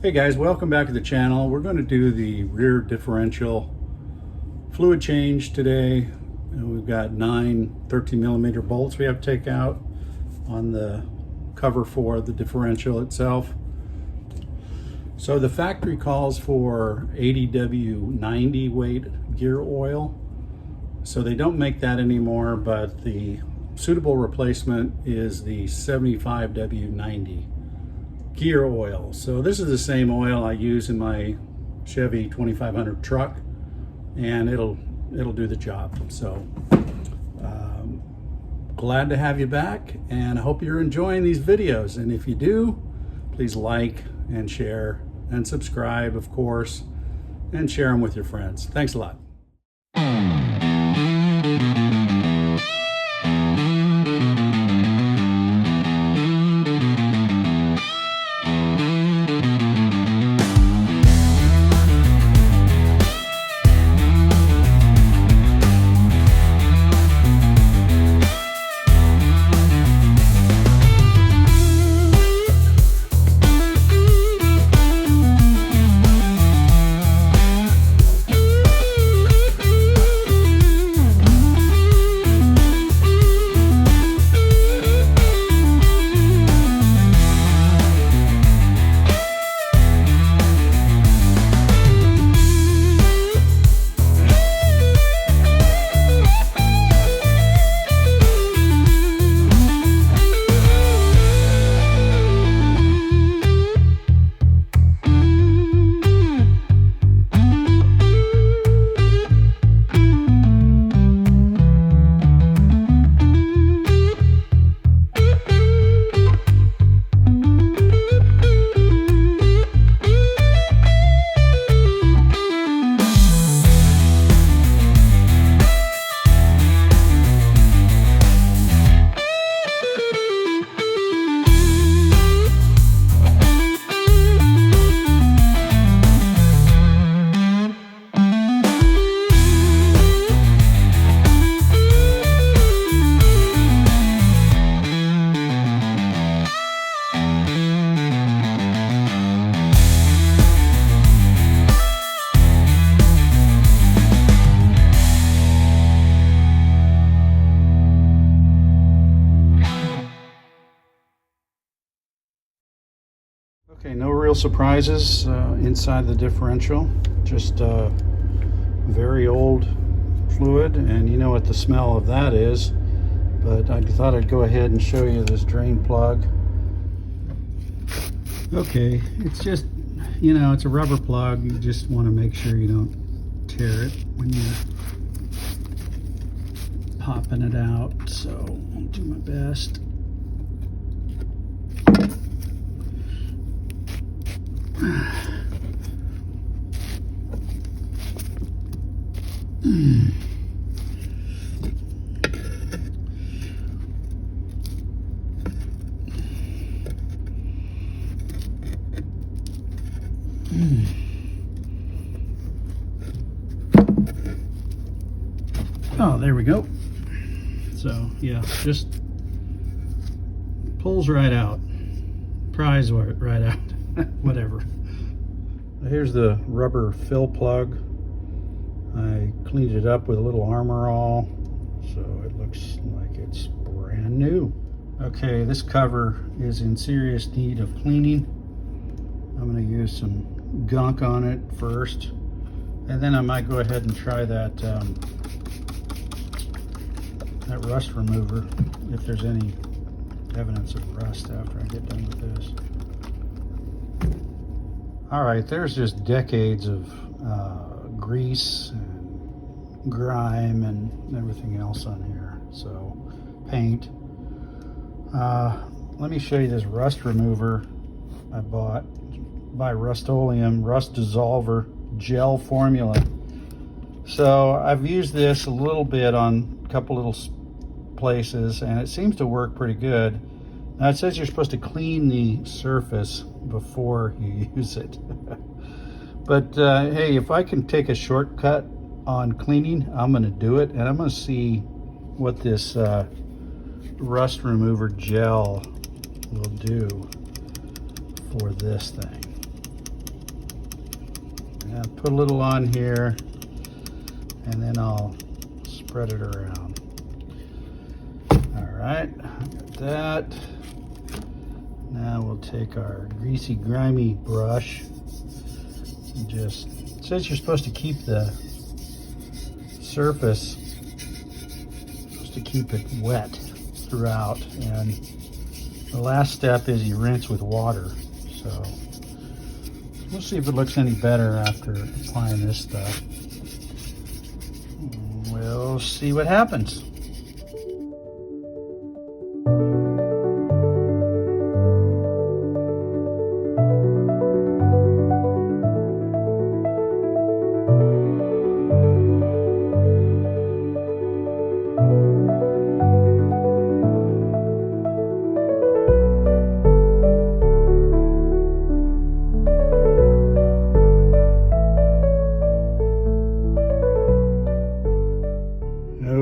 Hey guys, welcome back to the channel. We're going to do the rear differential fluid change today. We've got 9 13mm bolts we have to take out on the cover for the differential itself. So the factory calls for 80W90 weight gear oil. So they don't make that anymore, but the suitable replacement is the 75W90 gear oil. So this is the same oil I use in my Chevy 2500 truck, and it'll do the job. So glad to have you back, and I hope you're enjoying these videos. And if you do, please like and share and subscribe, of course, and share them with your friends. Thanks a lot. Okay, no real surprises inside the differential, just very old fluid, and you know what the smell of that is, but I thought I'd go ahead and show you this drain plug. Okay, it's just, you know, it's a rubber plug. You just want to make sure you don't tear it when you're popping it out, so I'll do my best. Oh, there we go. So yeah, just pulls right out, pries right out. Whatever. Here's the rubber fill plug. I cleaned it up with a little Armor All, so it looks like it's brand new. Okay, this cover is in serious need of cleaning. I'm going to use some gunk on it first, and then I might go ahead and try that that rust remover if there's any evidence of rust after I get done with this. All right, there's just decades of grease and grime and everything else on here. So, paint. Let me show you this rust remover I bought by Rust-Oleum, Rust Dissolver Gel Formula. So, I've used this a little bit on a couple little places, and it seems to work pretty good. Now, it says you're supposed to clean the surface before you use it. But hey, if I can take a shortcut on cleaning, I'm going to do it, and I'm going to see what this rust remover gel will do for this thing. And I'll put a little on here, and then I'll spread it around. All right, got that. Now we'll take our greasy, grimy brush and just, it says you're supposed to keep the surface, supposed to keep it wet throughout, and the last step is you rinse with water. So we'll see if it looks any better after applying this stuff. We'll see what happens.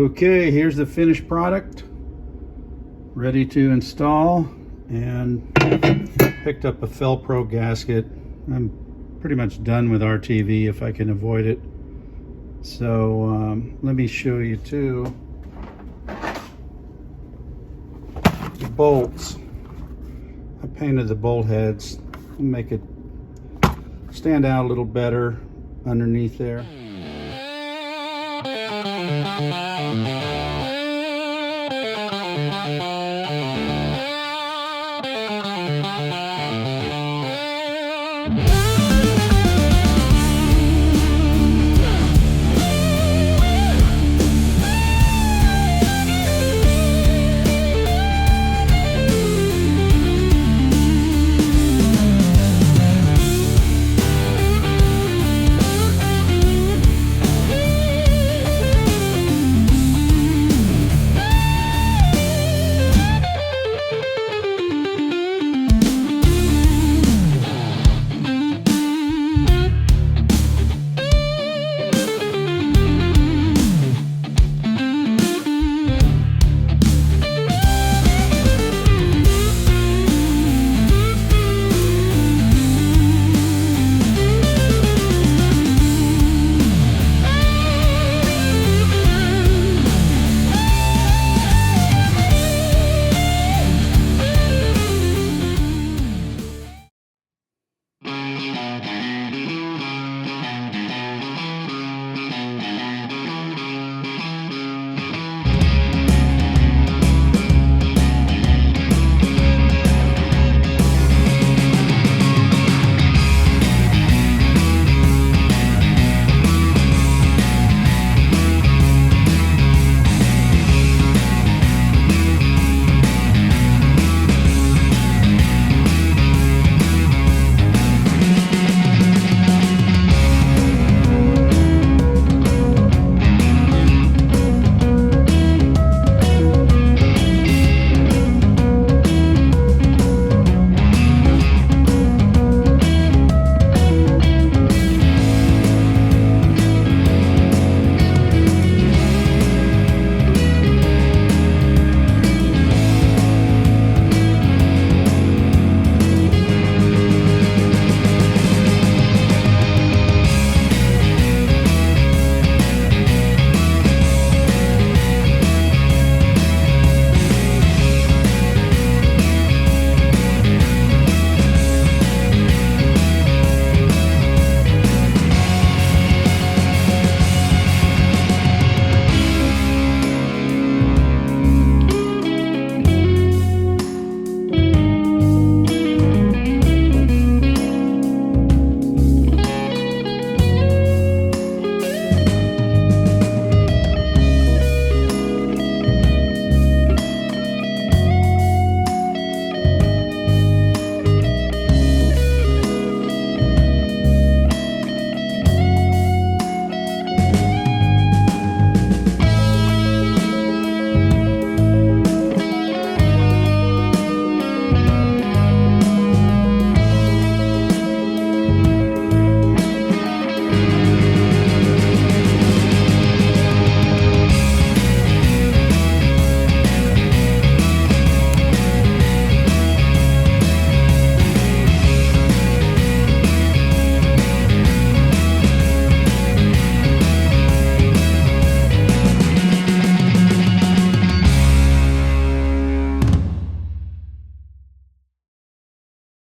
Okay, here's the finished product, ready to install, and picked up a Felpro gasket. I'm pretty much done with RTV if I can avoid it. So let me show you too the bolts. I painted the bolt heads to make it stand out a little better underneath there.